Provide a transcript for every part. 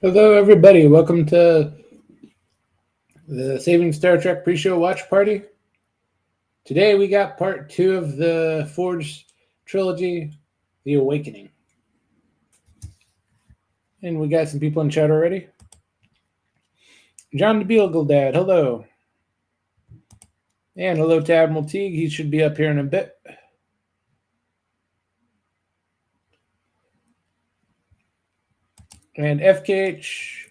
Hello, everybody. Welcome to the Saving Star Trek pre-show watch party. Today we got part two of the Forge trilogy, The Awakening, and we got some people in chat already. John the Dad, hello, and hello to Admiral Teague. He should be up here in a bit. And FKHC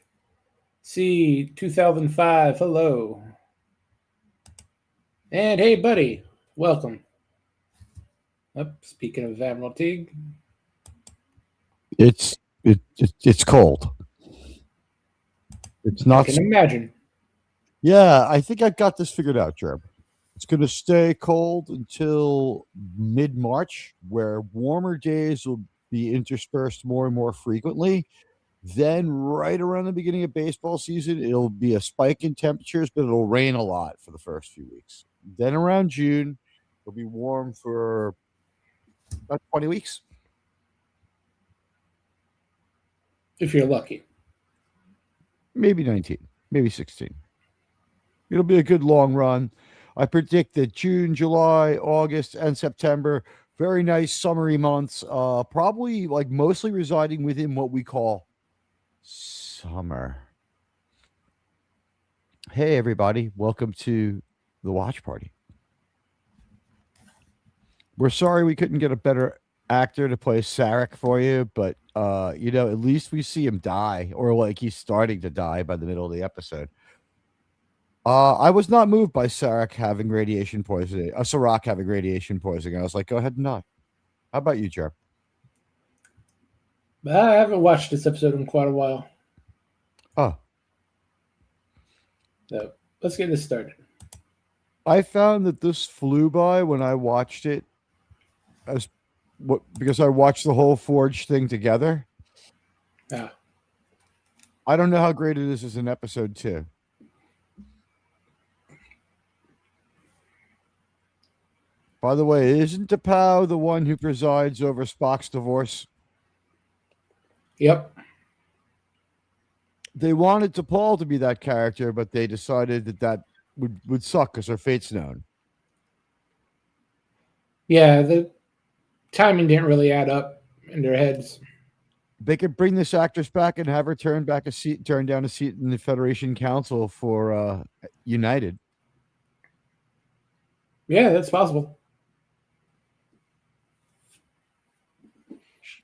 2005, hello. And hey, buddy, welcome. Speaking of Admiral Teague, it's cold. It's I not. can imagine. Yeah, I think I got this figured out, Jerb. It's going to stay cold until mid-March, where warmer days will be interspersed more and more frequently. Then, right around the beginning of baseball season, it'll be a spike in temperatures, but it'll rain a lot for the first few weeks. Then, around June, it'll be warm for about 20 weeks. If you're lucky. Maybe 19, maybe 16. It'll be a good long run. I predict that June, July, August, and September, very nice summery months, probably like mostly residing within what we call summer. Hey, everybody. Welcome to the watch party. We're sorry we couldn't get a better actor to play Sarek for you, but, at least we see him die, or like he's starting to die by the middle of the episode. I was not moved by Sarek having radiation poisoning. Sirach having radiation poisoning. I was like, go ahead and not. How about you, Jer? I haven't watched this episode in quite a while. Oh. So let's get this started. I found that this flew by when I watched it because I watched the whole Forge thing together. Yeah. I don't know how great it is as an episode 2. By the way, isn't T'Pau the one who presides over Spock's divorce? Yep. They wanted T'Pau to be that character, but they decided that would suck because her fate's known. Yeah, the timing didn't really add up in their heads. They could bring this actress back and have her turn down a seat in the Federation Council for United. Yeah, that's possible.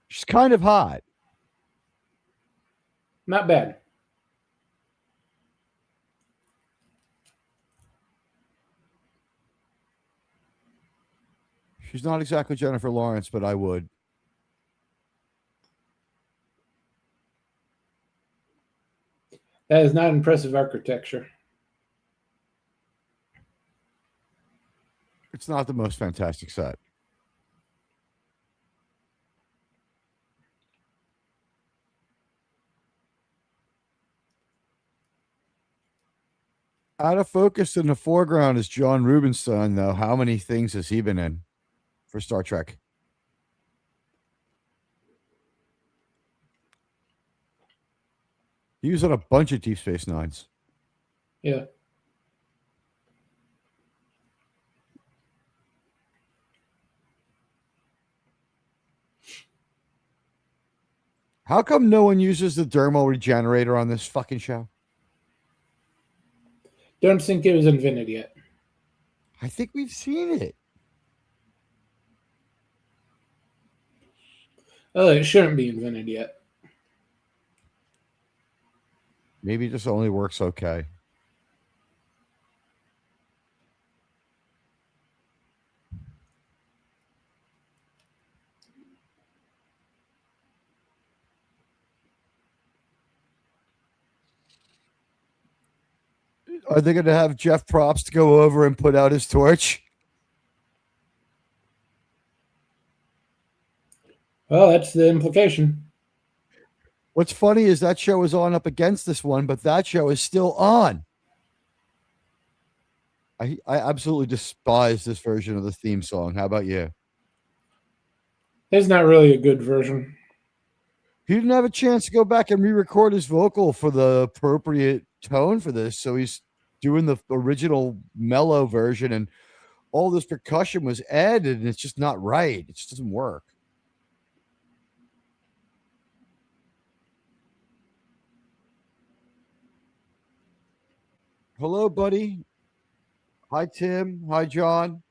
She's kind of hot. Not bad. She's not exactly Jennifer Lawrence, but I would. That is not impressive architecture. It's not the most fantastic set. Out of focus in the foreground is John Rubinstein, though. How many things has he been in for Star Trek? He was on a bunch of Deep Space Nines. Yeah. How come no one uses the dermal regenerator on this fucking show? Don't think it was invented yet. I think we've seen it. Oh, it shouldn't be invented yet. Maybe it just only works okay. Are they going to have Jeff Probst go over and put out his torch? Well, that's the implication. What's funny is that show is on up against this one, but that show is still on. I absolutely despise this version of the theme song. How about you? It's not really a good version. He didn't have a chance to go back and re-record his vocal for the appropriate tone for this, so he's doing the original mellow version, and all this percussion was added, and it's just not right. It just doesn't work. Hello, buddy. Hi, Tim. Hi, John.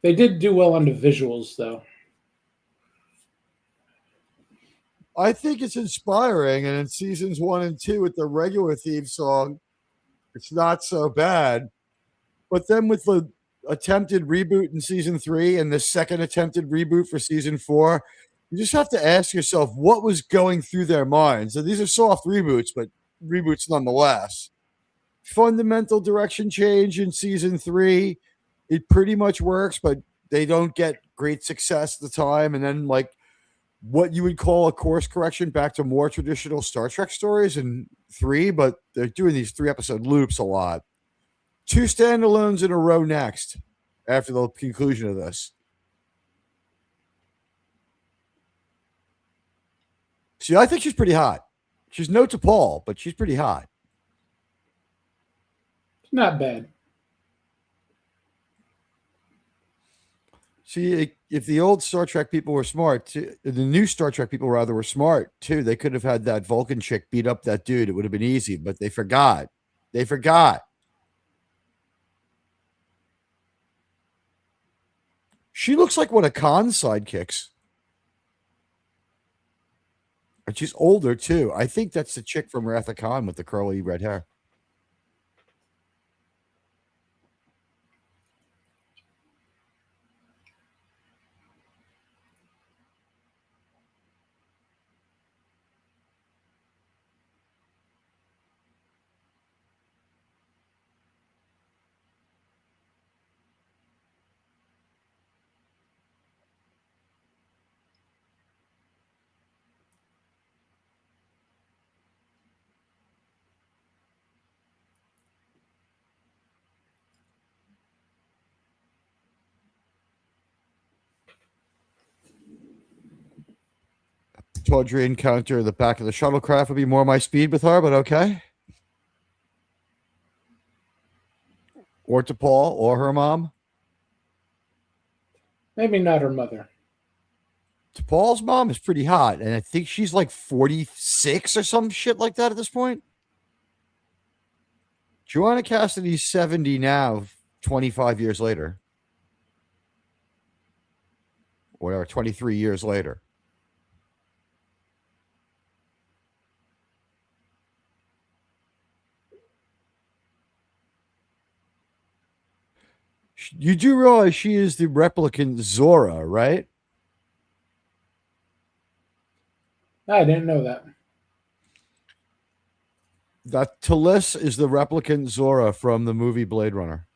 They did do well on the visuals, though. I think it's inspiring, and in seasons 1 and 2 with the regular theme song, it's not so bad. But then with the attempted reboot in season 3 and the second attempted reboot for season 4, you just have to ask yourself what was going through their minds. And these are soft reboots, but reboots nonetheless. Fundamental direction change in season 3, it pretty much works, but they don't get great success at the time. And then, like, what you would call a course correction back to more traditional Star Trek stories in 3, but they're doing these 3-episode loops a lot. 2 standalones in a row next after the conclusion of this. See, I think she's pretty hot. She's no T'Pol, but she's pretty hot. Not bad. See, if the old Star Trek people were smart, the new Star Trek people rather were smart too. They could have had that Vulcan chick beat up that dude. It would have been easy, but they forgot. They forgot. She looks like one of Khan's sidekicks. And she's older too. I think that's the chick from Wrath of Khan with the curly red hair. Tawdry encounter in the back of the shuttlecraft would be more my speed with her, but okay. Or T'Pol or her mom. Maybe not her mother. T'Pol's mom is pretty hot, and I think she's like 46 or some shit like that at this point. Joanna Cassidy's 70 now, 25 years later. Whatever, 23 years later. You do realize she is the replicant Zora, right? I didn't know that. That Talis is the replicant Zora from the movie Blade Runner.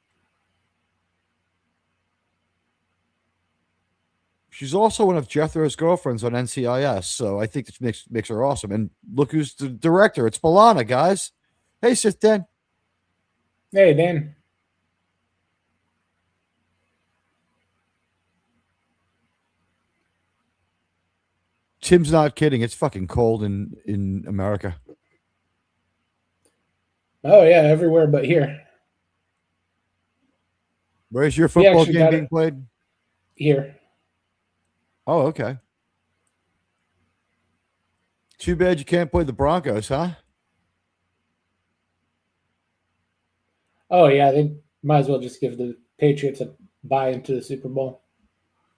She's also one of Jethro's girlfriends on NCIS, so I think this makes her awesome. And look who's the director. It's B'Elanna, guys. Hey, Sith Dan. Hey, Dan. Tim's not kidding. It's fucking cold in America. Oh, yeah, everywhere but here. Where's your football game being played? Here. Oh, okay. Too bad you can't play the Broncos, huh? Oh, yeah, they might as well just give the Patriots a bye into the Super Bowl.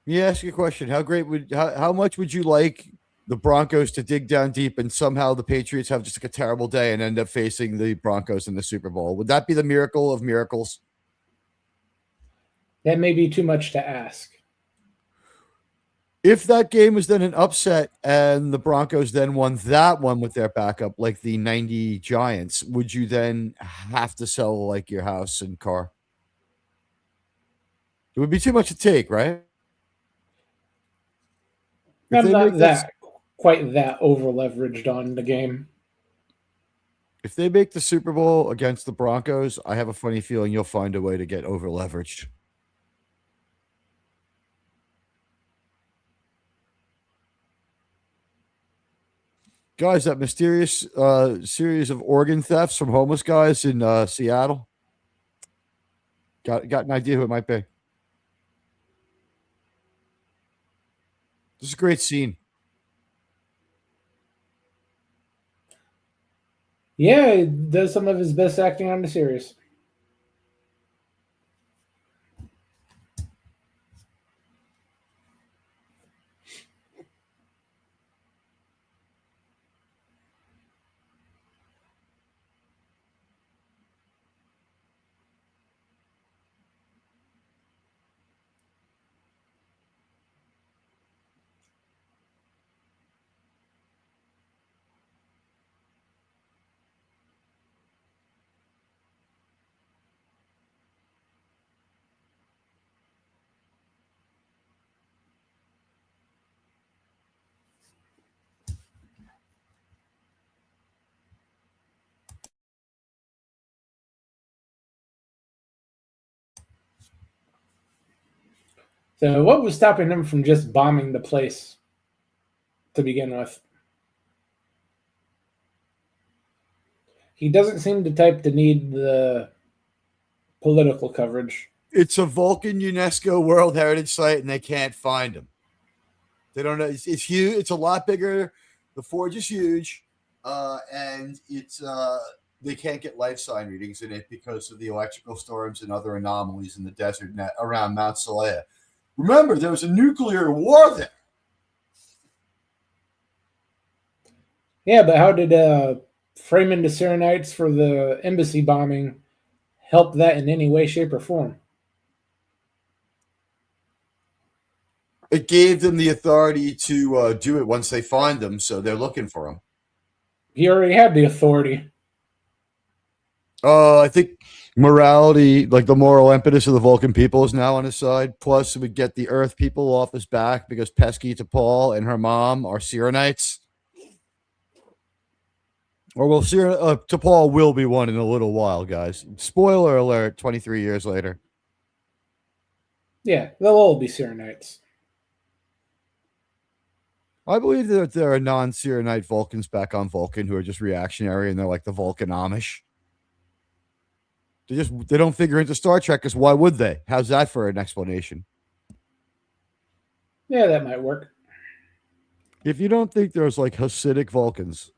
Let me ask you a question. How much would you like the Broncos to dig down deep and somehow the Patriots have just like a terrible day and end up facing the Broncos in the Super Bowl? Would that be the miracle of miracles? That may be too much to ask. If that game was then an upset and the Broncos then won that one with their backup, like the 90 Giants, would you then have to sell like your house and car? It would be too much to take, right? I'm not quite that over leveraged on the game. If they make the Super Bowl against the Broncos, I have a funny feeling you'll find a way to get over leveraged. Guys, that mysterious series of organ thefts from homeless guys in Seattle. Got an idea who it might be. This is a great scene. Yeah, he does some of his best acting on the series. So, what was stopping him from just bombing the place to begin with? He doesn't seem the type to need the political coverage. It's a Vulcan UNESCO World Heritage Site, and they can't find them. They don't know. It's huge. It's a lot bigger. The forge is huge, and it's they can't get life sign readings in it because of the electrical storms and other anomalies in the desert around Mount Saleh. Remember, there was a nuclear war there. Yeah, but how did framing the Serenites for the embassy bombing help that in any way, shape, or form? It gave them the authority to do it once they find them, so they're looking for them. He already had the authority. I think morality, like the moral impetus of the Vulcan people, is now on his side. Plus, it would get the Earth people off his back because pesky T'Pol and her mom are Sirenites. Or well, T'Pol will be one in a little while, guys. Spoiler alert, 23 years later. Yeah, they'll all be Serenites. I believe that there are non-Sirenite Vulcans back on Vulcan who are just reactionary and they're like the Vulcan Amish. They don't figure into Star Trek because why would they? How's that for an explanation? Yeah, that might work. If you don't think there's like Hasidic Vulcans,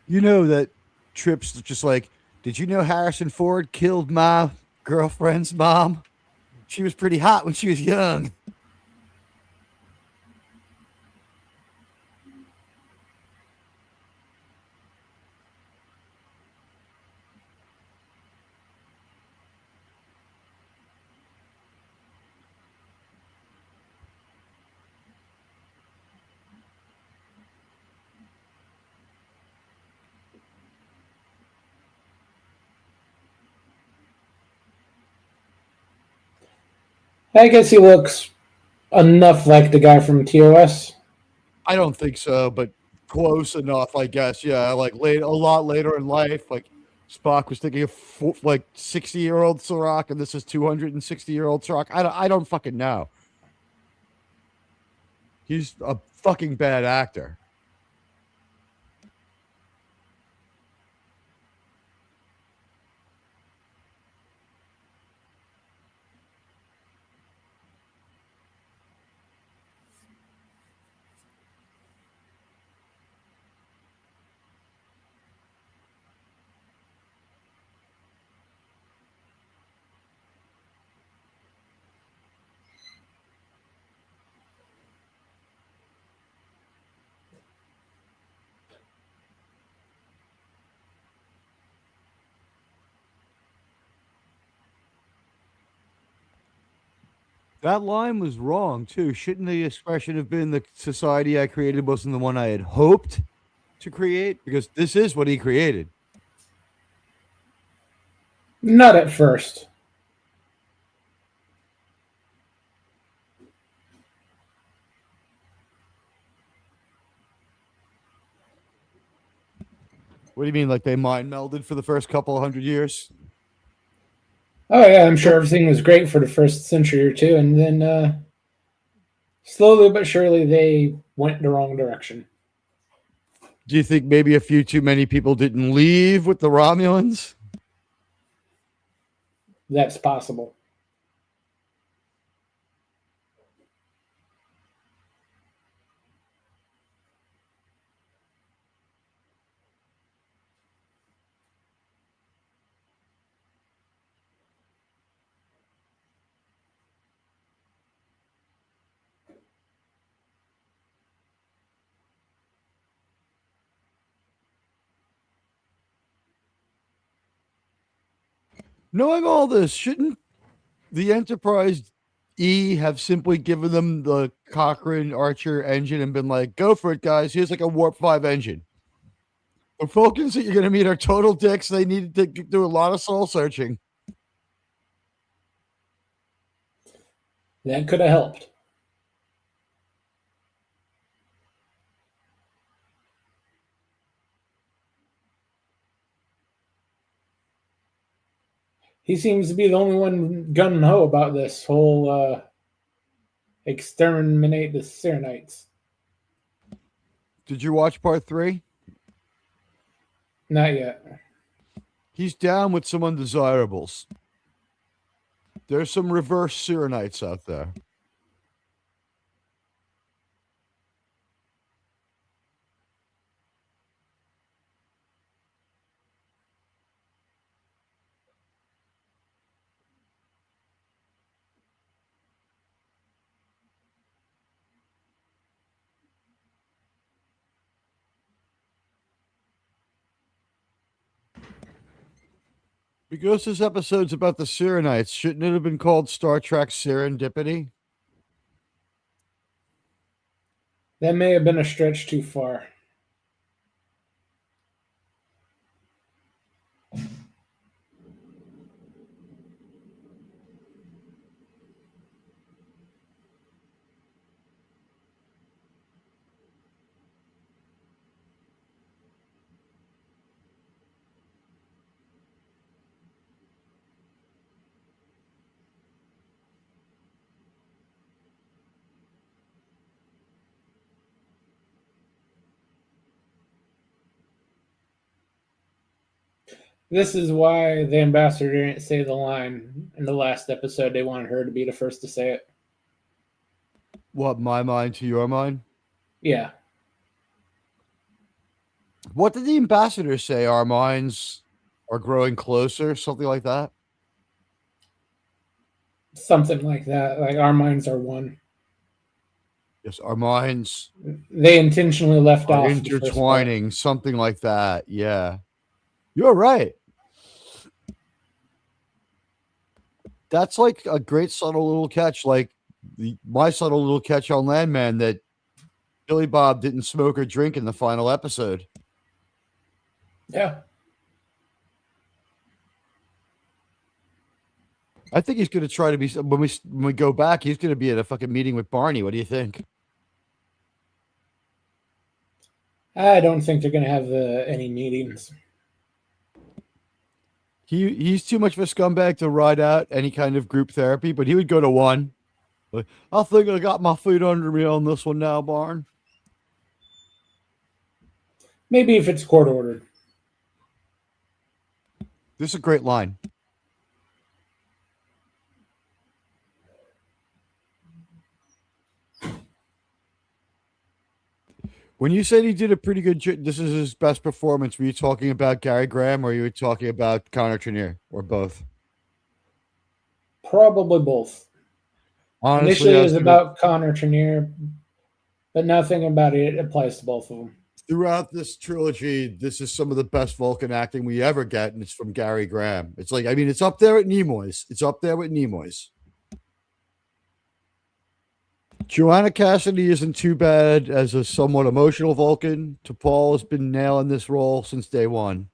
you know that Trip's just like, did you know Harrison Ford killed my girlfriend's mom? She was pretty hot when she was young. I guess he looks enough like the guy from TOS. I don't think so, but close enough, I guess. Yeah, like a lot later in life, like Spock was thinking of like 60-year-old Sirach, and this is 260-year-old Sirach. I don't fucking know. He's a fucking bad actor. That line was wrong too. Shouldn't the expression have been the society I created wasn't the one I had hoped to create? Because this is what he created. Not at first. What do you mean, like they mind melded for the first couple of 100 years? Oh yeah, I'm sure everything was great for the first century or two, and then slowly but surely they went the wrong direction. Do you think maybe a few too many people didn't leave with the Romulans? That's possible. Knowing all this, shouldn't the Enterprise E have simply given them the Cochrane Archer engine and been like, go for it, guys. Here's like a Warp 5 engine. The Vulcans that you're going to meet are total dicks. They needed to do a lot of soul searching. That could have helped. He seems to be the only one gun ho about this whole exterminate the Serenites. Did you watch part 3? Not yet. He's down with some undesirables. There's some reverse Serenites out there. Because this episode's about the Serenites, shouldn't it have been called Star Trek Serendipity? That may have been a stretch too far. This is why the ambassador didn't say the line in the last episode. They wanted her to be the first to say it. What, my mind to your mind? Yeah. What did the ambassador say? Our minds are growing closer, something like that? Something like that. Like our minds are one. Yes, our minds They intentionally left are off intertwining, something like that. Yeah. You're right. That's like a great subtle little catch, like my subtle little catch on Landman that Billy Bob didn't smoke or drink in the final episode. Yeah. I think he's going to try to be, when we go back, he's going to be at a fucking meeting with Barney. What do you think? I don't think they're going to have any meetings. He's too much of a scumbag to ride out any kind of group therapy, but he would go to one. Like, I think I got my feet under me on this one now, Barn. Maybe if it's court ordered. This is a great line. When you said he did a pretty good job, this is his best performance, were you talking about Gary Graham or you were talking about Connor Trinneer or both? Probably both. Honestly, initially, it was about Connor Trinneer, but nothing about it applies to both of them. Throughout this trilogy, this is some of the best Vulcan acting we ever get, and it's from Gary Graham. It's like, I mean, it's up there at Nimoy's. It's up there with Nimoy's. Joanna Cassidy isn't too bad as a somewhat emotional Vulcan. T'Pol has been nailing this role since day one.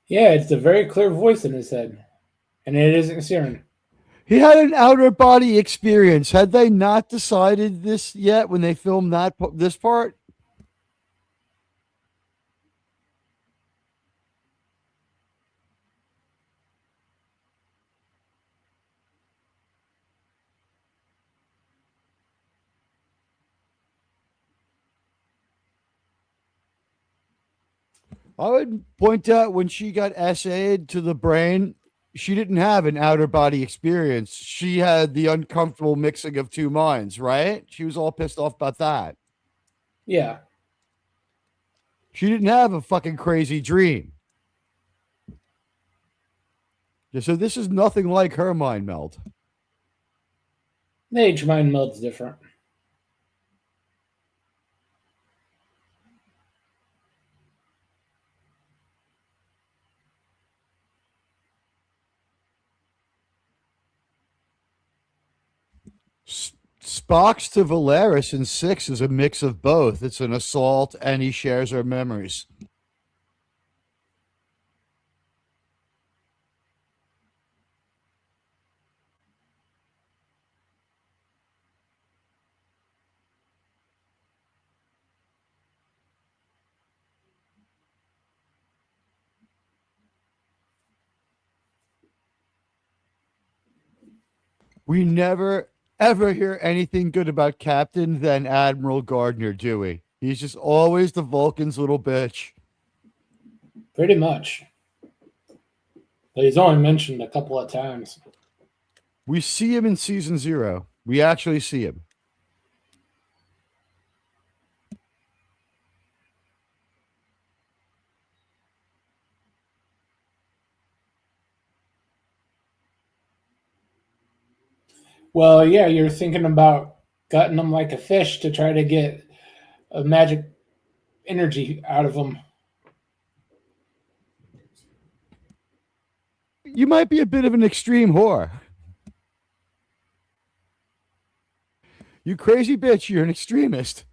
Yeah, it's a very clear voice in his head, and it isn't Siren. He had an outer body experience. Had they not decided this yet when they filmed this part? I would point out when she got SA'd to the brain, she didn't have an outer body experience. She had the uncomfortable mixing of two minds, right? She was all pissed off about that. Yeah. She didn't have a fucking crazy dream. So this is nothing like her mind meld. Each mind meld's different. Spock's to Valeris in 6 is a mix of both. It's an assault, and he shares her memories. We never, ever hear anything good about Captain than Admiral Gardner, do we? He's just always the Vulcan's little bitch. Pretty much. But he's only mentioned a couple of times. We see him in season 0. We actually see him. Well, yeah, you're thinking about gutting them like a fish to try to get a magic energy out of them. You might be a bit of an extreme whore. You crazy bitch, you're an extremist.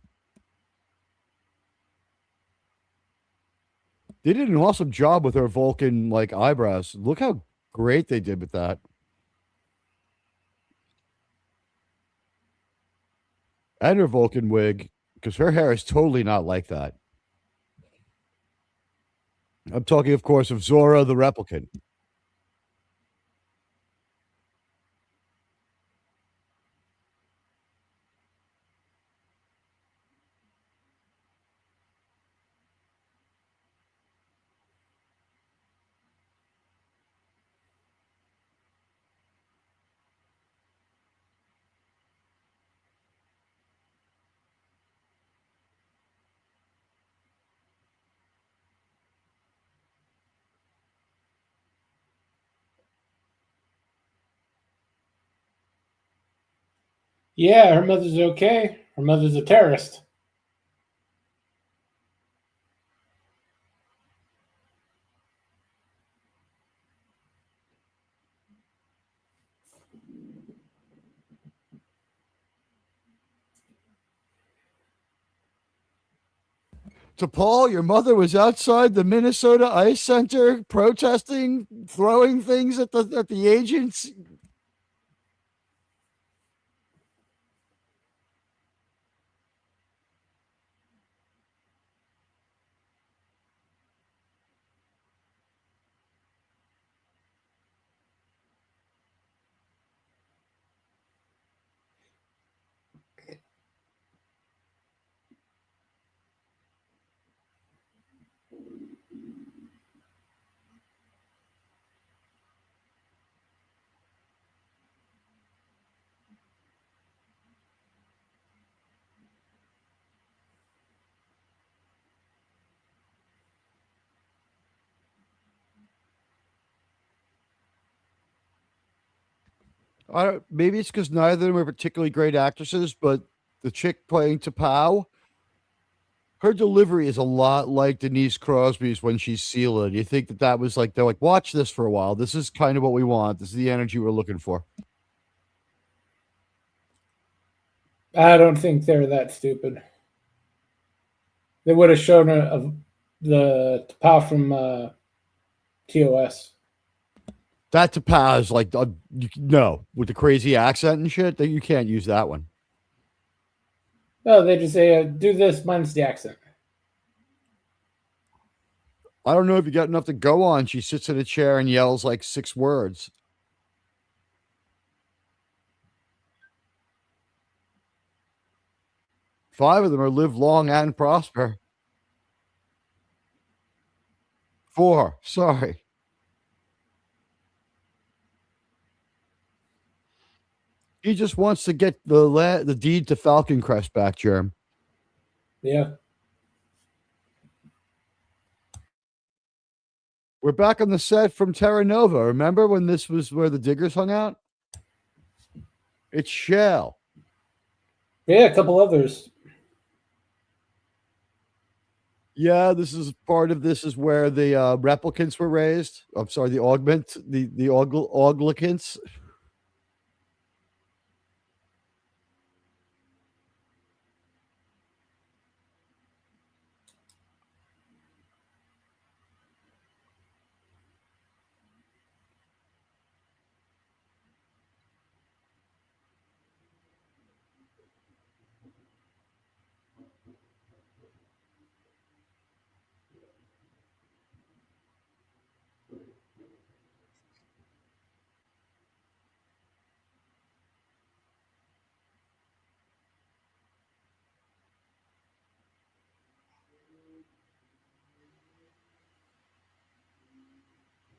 They did an awesome job with her Vulcan like eyebrows. Look how great they did with that. And her Vulcan wig, because her hair is totally not like that. I'm talking, of course, of Zora the replicant. Yeah, her mother's okay. Her mother's a terrorist. T'Pol, your mother was outside the Minnesota Ice Center protesting, throwing things at the agents. Maybe it's because neither of them are particularly great actresses, but the chick playing T'Pau, her delivery is a lot like Denise Crosby's when she's Sela. You think that was like, they're like, watch this for a while. This is kind of what we want. This is the energy we're looking for. I don't think they're that stupid. They would have shown the T'Pau from TOS. That T'Pau is like, no, with the crazy accent and shit, that you can't use that one. No, they just say, do this minus the accent. I don't know if you got enough to go on. She sits in a chair and yells like 6 words. Five of them are live long and prosper. 4, sorry. He just wants to get the deed to Falcon Crest back, Germ. Yeah. We're back on the set from Terra Nova. Remember when this was where the diggers hung out? It's Shell. Yeah, a couple others. Yeah, this is part of this is where the replicants were raised. I'm sorry, the auglicants.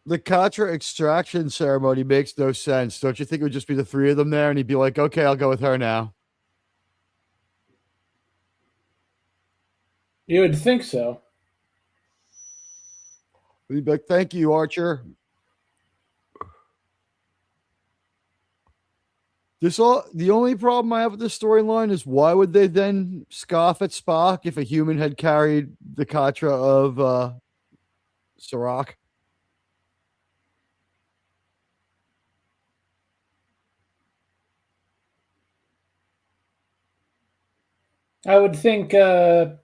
The Katra extraction ceremony makes no sense. Don't you think it would just be the 3 of them there and he'd be like, okay, I'll go with her now? You would think so. He'd be like, thank you, Archer. The only problem I have with this storyline is why would they then scoff at Spock if a human had carried the Katra of Serac? I would think Archer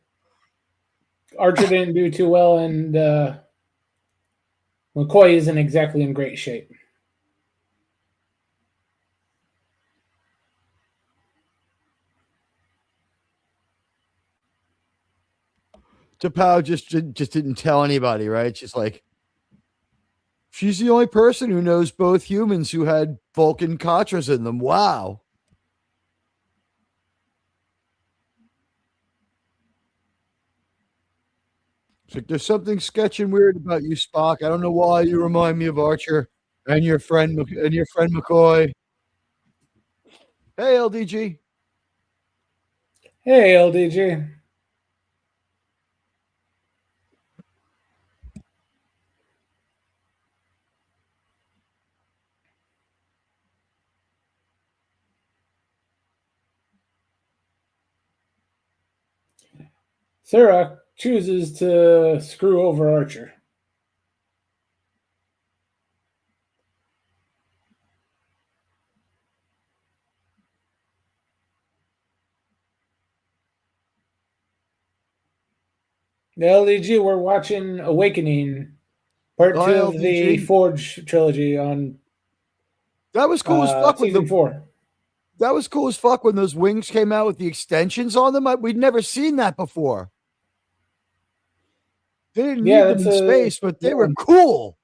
didn't do too well, and McCoy isn't exactly in great shape. T'Pau just didn't tell anybody, right? She's like, she's the only person who knows both humans who had Vulcan Katras in them. Wow. It's like, there's something sketchy and weird about you, Spock. I don't know why you remind me of Archer and your friend McCoy. Hey, LDG. Hey, LDG. Sarah chooses to screw over Archer. The LDG, we're watching Awakening, part 2 of the Forge trilogy on. That was cool as fuck with season 4. That was cool as fuck when those wings came out with the extensions on them. We'd never seen that before. They didn't need them in space, but they were cool.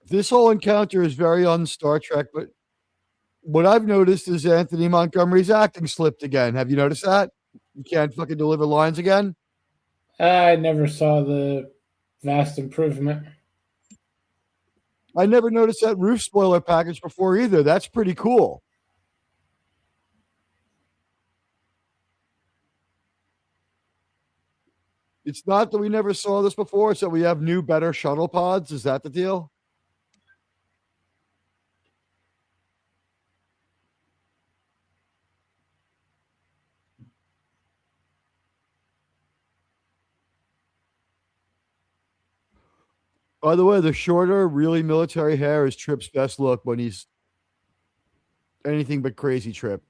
This whole encounter is very on Star Trek, but what I've noticed is Anthony Montgomery's acting slipped again. Have you noticed that? You can't fucking deliver lines again? I never saw the vast improvement. I never noticed that roof spoiler package before either. That's pretty cool. It's not that we never saw this before. It's that we have new, better shuttle pods. Is that the deal? By the way, the shorter, really military hair is Trip's best look when he's anything but crazy Trip.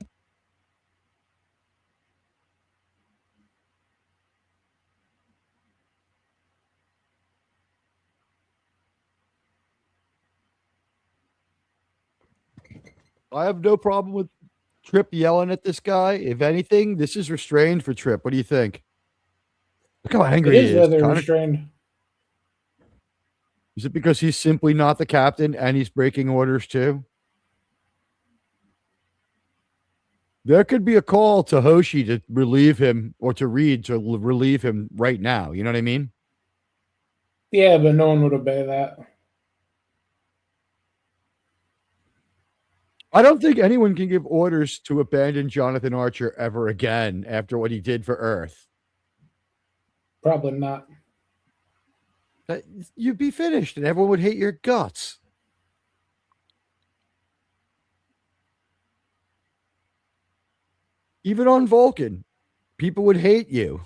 I have no problem with Trip yelling at this guy. If anything, this is restrained for Trip. What do you think? Look how It angry he is is. rather restrained. Is it because he's simply not the captain and he's breaking orders too? There could be a call to Hoshi to relieve him or to Reed to relieve him right now. You know what I mean? Yeah, but no one would obey that. I don't think anyone can give orders to abandon Jonathan Archer ever again after what he did for Earth. Probably not. You'd be finished and everyone would hate your guts. Even on Vulcan, people would hate you.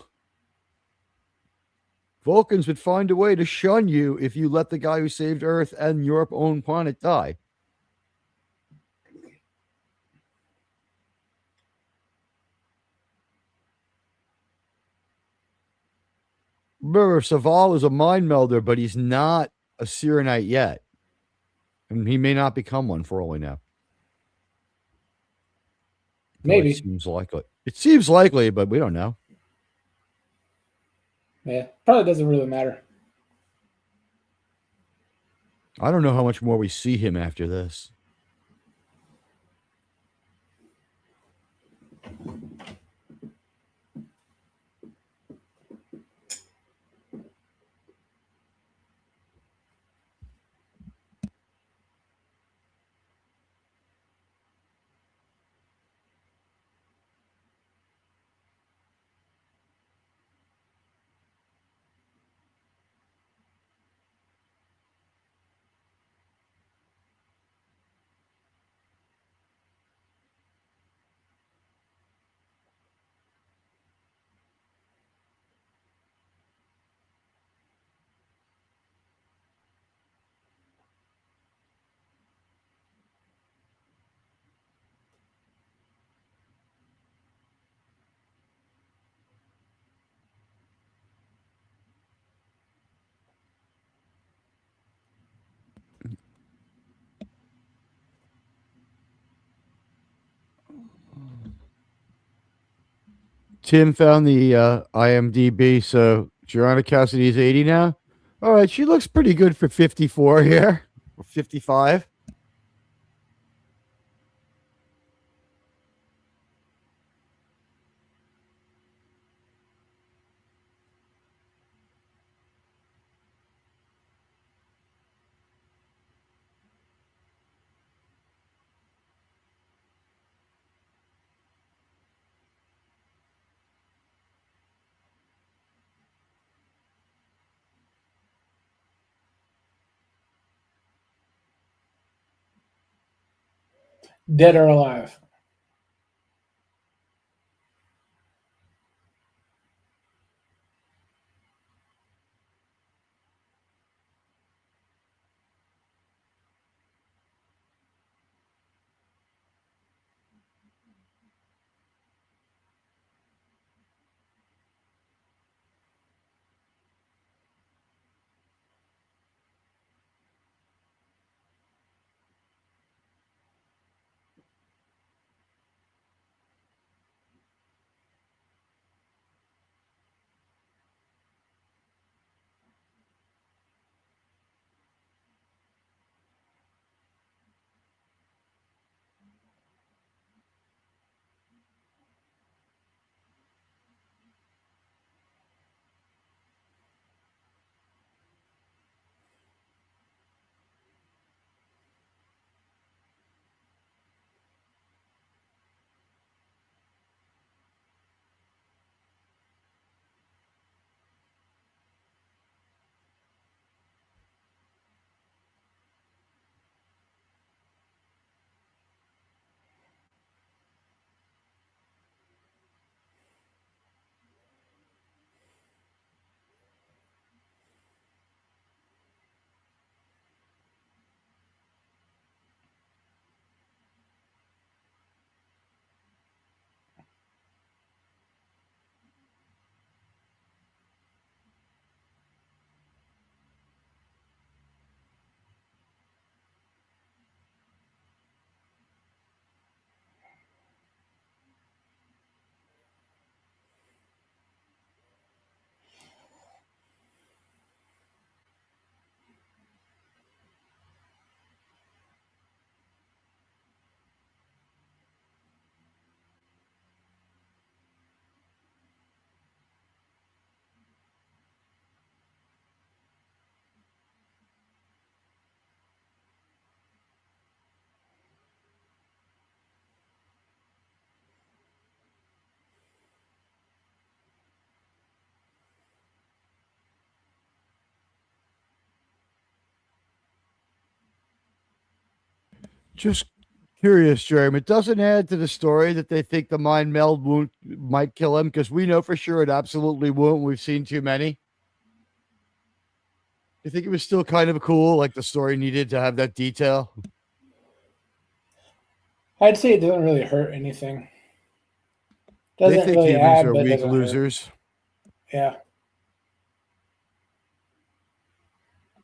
Vulcans would find a way to shun you if you let the guy who saved Earth and your own planet die. Remember, Saval is a mind melder, but he's not a Cyrenite yet. And he may not become one for all we know. Maybe. It seems likely. It seems likely, but we don't know. Yeah, probably doesn't really matter. I don't know how much more we see him after this. Tim found the IMDb, so Joanna Cassidy's 80 now. All right, she looks pretty good for 54 here, or 55. Dead or alive. Just curious, Jeremy. It doesn't add to the story that they think the mind meld might kill him, because we know for sure it absolutely won't. We've seen too many. You think it was still kind of cool, like the story needed to have that detail? I'd say it doesn't really hurt anything. They Doesn't think really humans add, are but weak doesn't hurt. losers. Yeah.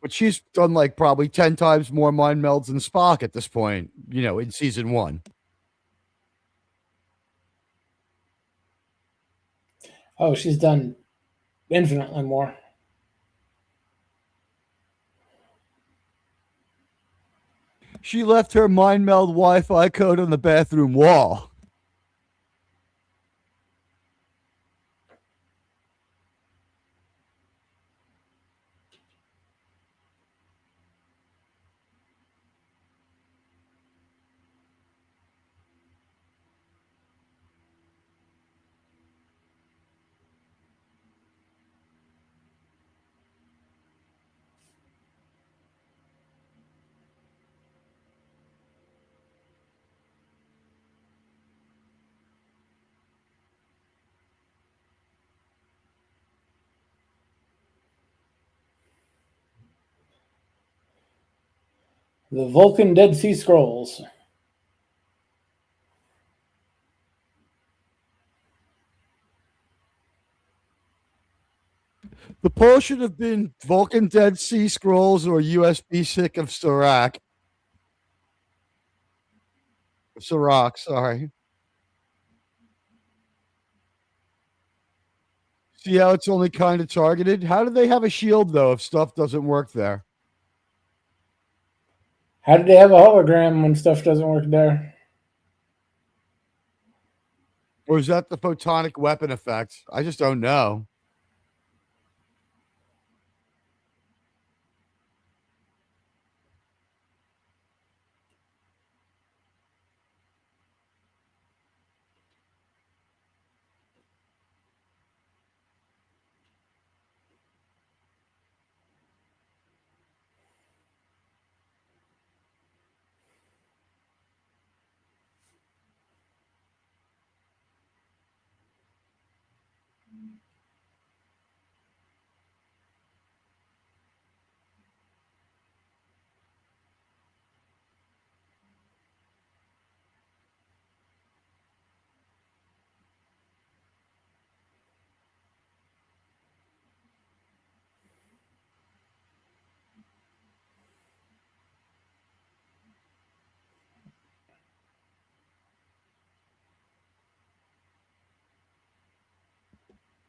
But she's done like probably 10 times more mind melds than Spock at this point, in season 1. Oh, she's done infinitely more. She left her mind meld Wi-Fi code on the bathroom wall. The Vulcan Dead Sea Scrolls. The poll should have been Vulcan Dead Sea Scrolls or USB stick of Serac. Serac, sorry. See how it's only kind of targeted? How do they have a shield, though, if stuff doesn't work there? How did they have a hologram when stuff doesn't work there? Or is that the photonic weapon effect? I just don't know.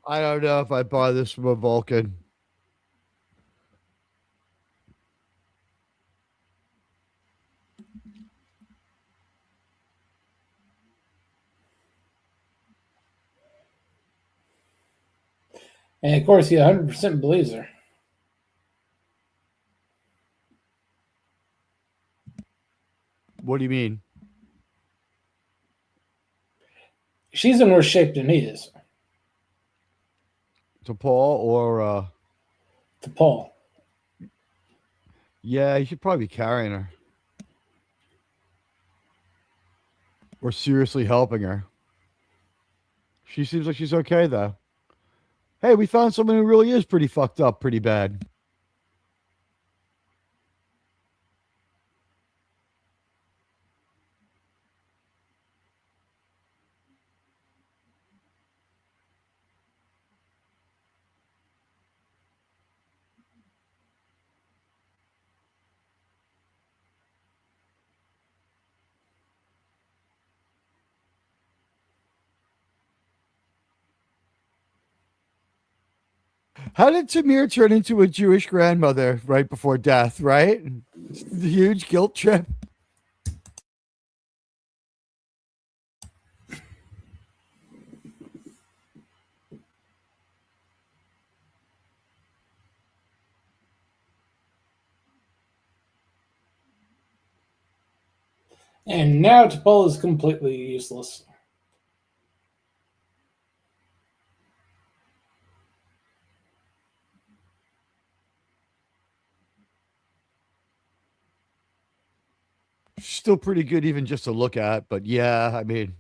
I don't know if I buy this from a Vulcan. And of course, he 100% believes her. What do you mean? She's in worse shape than he is. To Paul or To Paul. yeah, you should probably be carrying her. Or seriously helping her. She seems like she's okay, though. Hey, we found someone who really is pretty fucked up, pretty bad. How did Tamir turn into a Jewish grandmother right before death, right? It's a huge guilt trip. And now T'Pol is completely useless. Still pretty good, even just to look at. But yeah, I mean,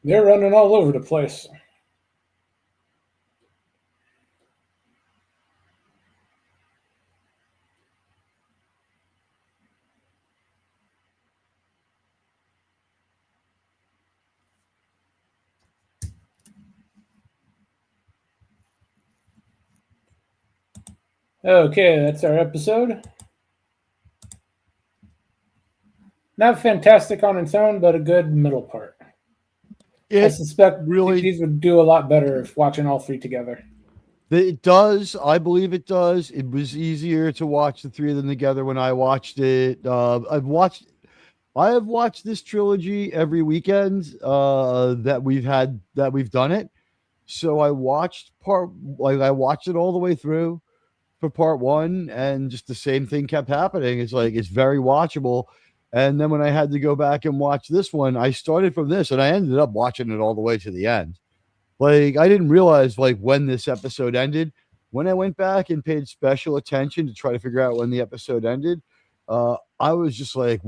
They're running all over the place. Okay, that's our episode. Not fantastic on its own, but a good middle part. I it suspect really these would do a lot better if watching all three together. it does. I believe it does. It was easier to watch the three of them together when I watched it. I have watched this trilogy every weekend that we've done it. So I watched it all the way through for part one, and just the same thing kept happening. It's like it's very watchable. And then when I had to go back and watch this one, I started from this and I ended up watching it all the way to the end. Like I didn't realize like when this episode ended. When I went back and paid special attention to try to figure out when the episode ended, I was just like,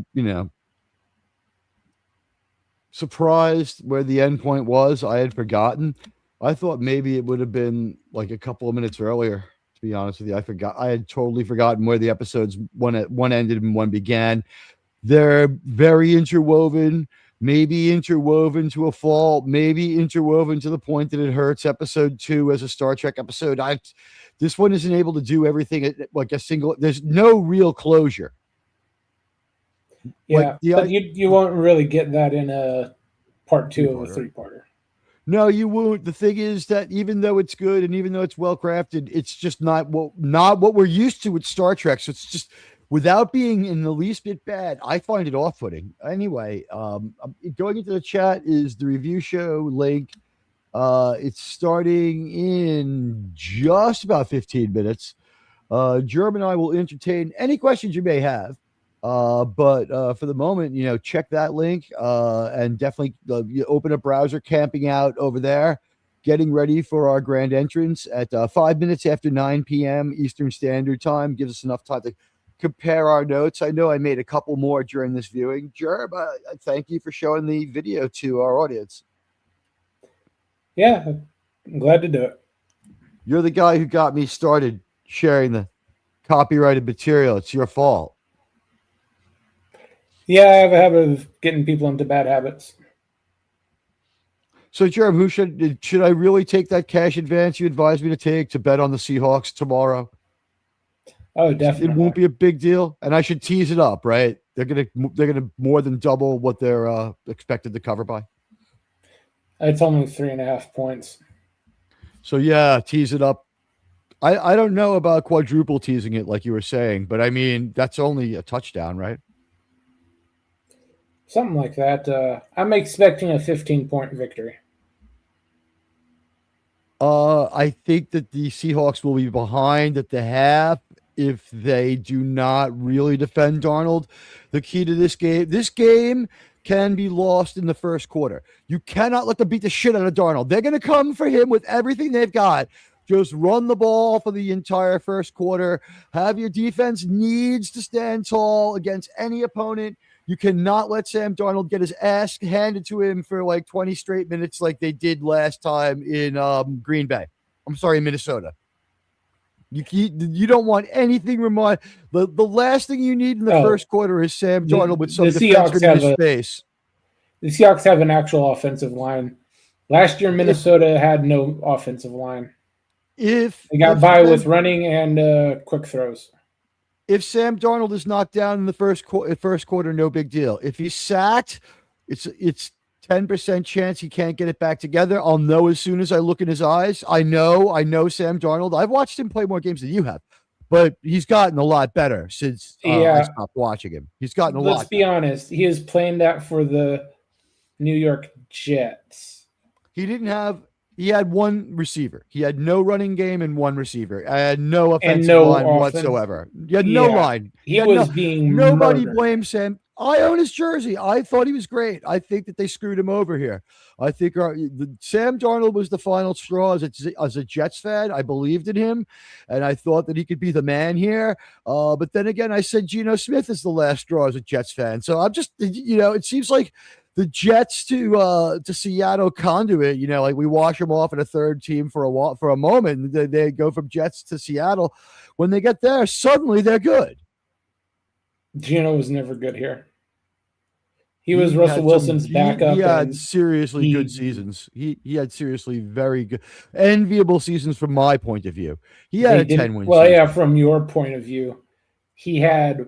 surprised where the end point was. I had forgotten. I thought maybe it would have been like a couple of minutes earlier. To be honest with you, I forgot. I had totally forgotten where the episodes one ended and one began. They're very interwoven, maybe interwoven to a fault, maybe interwoven to the point that it hurts episode 2 as a Star Trek episode. This one isn't able to do everything like a single. There's no real closure. Yeah, but you won't really get that in a part 2 of a three-parter. No, you won't. The thing is that even though it's good and even though it's well crafted, it's just not what we're used to with Star Trek. So it's just without being in the least bit bad, I find it off-putting. Anyway, going into the chat is the review show link. It's starting in just about 15 minutes. Germ and I will entertain any questions you may have. But for the moment, check that link and definitely you open a browser, camping out over there, getting ready for our grand entrance at 5 minutes after 9 p.m. Eastern Standard Time. Gives us enough time to compare our notes. I know I made a couple more during this viewing. Gerb, thank you for showing the video to our audience. Yeah, I'm glad to do it. You're the guy who got me started sharing the copyrighted material. It's your fault. Yeah, I have a habit of getting people into bad habits. So, Jerem, who should I really take that cash advance you advised me to take to bet on the Seahawks tomorrow? Oh, definitely. It won't be a big deal, and I should tease it up, right? They're gonna more than double what they're expected to cover by. It's only 3.5 points. So yeah, tease it up. I don't know about quadruple teasing it like you were saying, but I mean that's only a touchdown, right? Something like that. I'm expecting a 15-point victory. I think that the Seahawks will be behind at the half if they do not really defend Darnold. The key to this game can be lost in the first quarter. You cannot let them beat the shit out of Darnold. They're going to come for him with everything they've got. Just run the ball for the entire first quarter. Have your defense needs to stand tall against any opponent. You cannot let Sam Darnold get his ass handed to him for like 20 straight minutes like they did last time in Green Bay. I'm sorry, Minnesota. You don't want anything remind the last thing you need in the first quarter is Sam Darnold with some defenseman in his face. The Seahawks have an actual offensive line. Last year, Minnesota had no offensive line. They got by with running and quick throws. If Sam Darnold is knocked down in the first quarter, no big deal. If he's sacked, it's 10% chance he can't get it back together. I'll know as soon as I look in his eyes. I know Sam Darnold. I've watched him play more games than you have, but he's gotten a lot better since I stopped watching him. He's gotten a lot. Let's be honest. He is playing that for the New York Jets. He had one receiver. He had no running game and one receiver. I had no offensive line whatsoever. He had no line. Nobody blames Sam. I own his jersey. I thought he was great. I think that they screwed him over here. I think Sam Darnold was the final straw as a Jets fan. I believed in him, and I thought that he could be the man here. But then again, I said Geno Smith is the last straw as a Jets fan. So I'm just, it seems like the Jets to Seattle conduit, like we wash them off at a third team for a moment. They go from Jets to Seattle. When they get there, suddenly they're good. Geno was never good here. He was Russell Wilson's backup. He had seriously good seasons. He had seriously very good, enviable seasons from my point of view. He had a 10-win season. Yeah, from your point of view, he had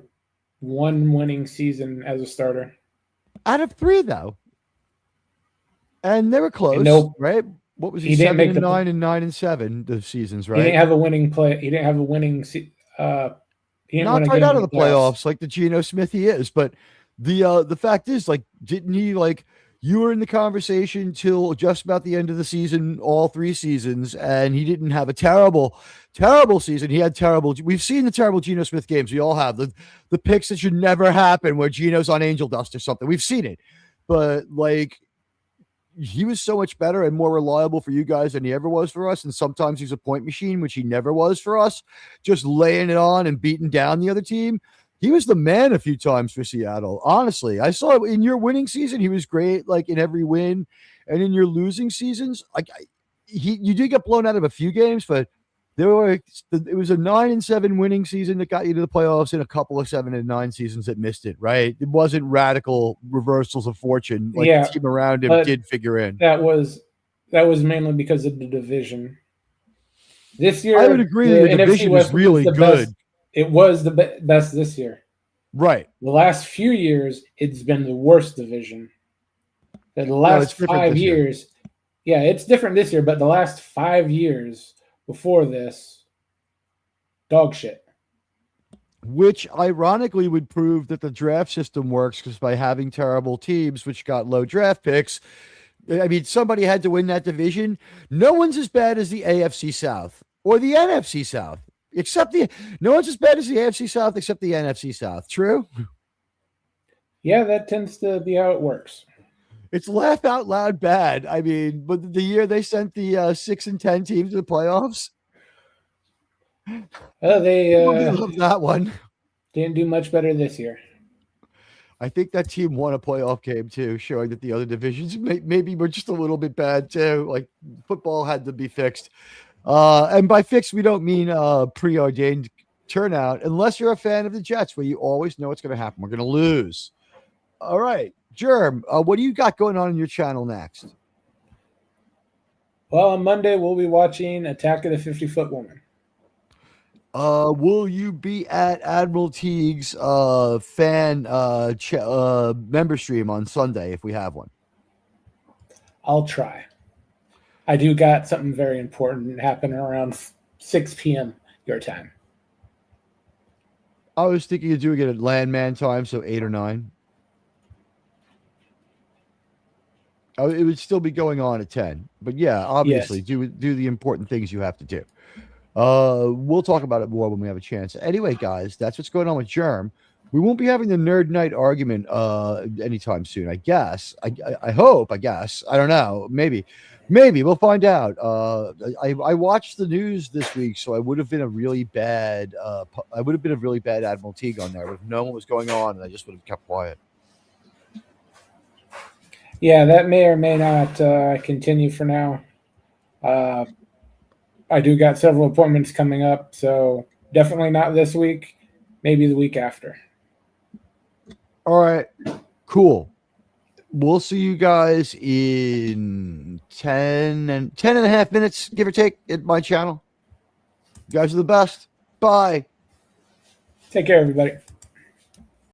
one winning season as a starter. Out of 3, though. And they were close, right? What was he 7-9 and 9-7 the seasons, right? He didn't have a winning play. He didn't have a winning not right out of the playoffs like the Geno Smith he is, but the fact is, like, didn't he, like, you were in the conversation till just about the end of the season, all 3 seasons, and he didn't have a terrible season. He had we've seen the terrible Geno Smith games. We all have the picks that should never happen where Geno's on angel dust or something. We've seen it, but like, he was so much better and more reliable for you guys than he ever was for us. And sometimes he's a point machine, which he never was for us, just laying it on and beating down the other team. He was the man a few times for Seattle. Honestly, I saw in your winning season, he was great, like in every win. And in your losing seasons, like you did get blown out of a few games, but it was a 9-7 winning season that got you to the playoffs, and a couple of 7-9 seasons that missed it. Right? It wasn't radical reversals of fortune like the team around him did figure in. That was mainly because of the division. This year, I would agree. The division was really good. Best. It was the best this year. Right. The last few years, it's been the worst division. The last 5 years, it's different this year, but the last 5 years before this, dog shit. Which ironically would prove that the draft system works, because by having terrible teams which got low draft picks, I mean, somebody had to win that division. No one's as bad as the AFC South or the NFC South, no one's as bad as the AFC South except the NFC South. True? Yeah, that tends to be how it works. It's laugh out loud bad. I mean, but the year they sent the 6-10 teams to the playoffs, they love that one. Didn't do much better this year. I think that team won a playoff game too, showing that the other divisions maybe were just a little bit bad too. Like, football had to be fixed. And by fixed, we don't mean preordained turnout, unless you're a fan of the Jets, where you always know what's going to happen. We're going to lose. All right. Germ, what do you got going on your channel next? Well, on Monday, we'll be watching Attack of the 50-Foot Woman. Will you be at Admiral Teague's fan member stream on Sunday if we have one? I'll try. I do got something very important happening around 6 p.m. your time. I was thinking of doing it at landman time, so 8 or 9. It would still be going on at 10. But yeah, obviously, do the important things you have to do. We'll talk about it more when we have a chance. Anyway, guys, that's what's going on with Germ. We won't be having the Nerd Night argument anytime soon, I guess. I hope, I guess. I don't know. Maybe. Maybe we'll find out. I watched the news this week, so I would have been a really bad. I would have been a really bad Admiral Teague on there. I would have known what was going on, and I just would have kept quiet. Yeah, that may or may not continue for now. I do got several appointments coming up, so definitely not this week. Maybe the week after. All right, cool. We'll see you guys in 10 and a half minutes, give or take, at my channel. You guys are the best. Bye. Take care, everybody.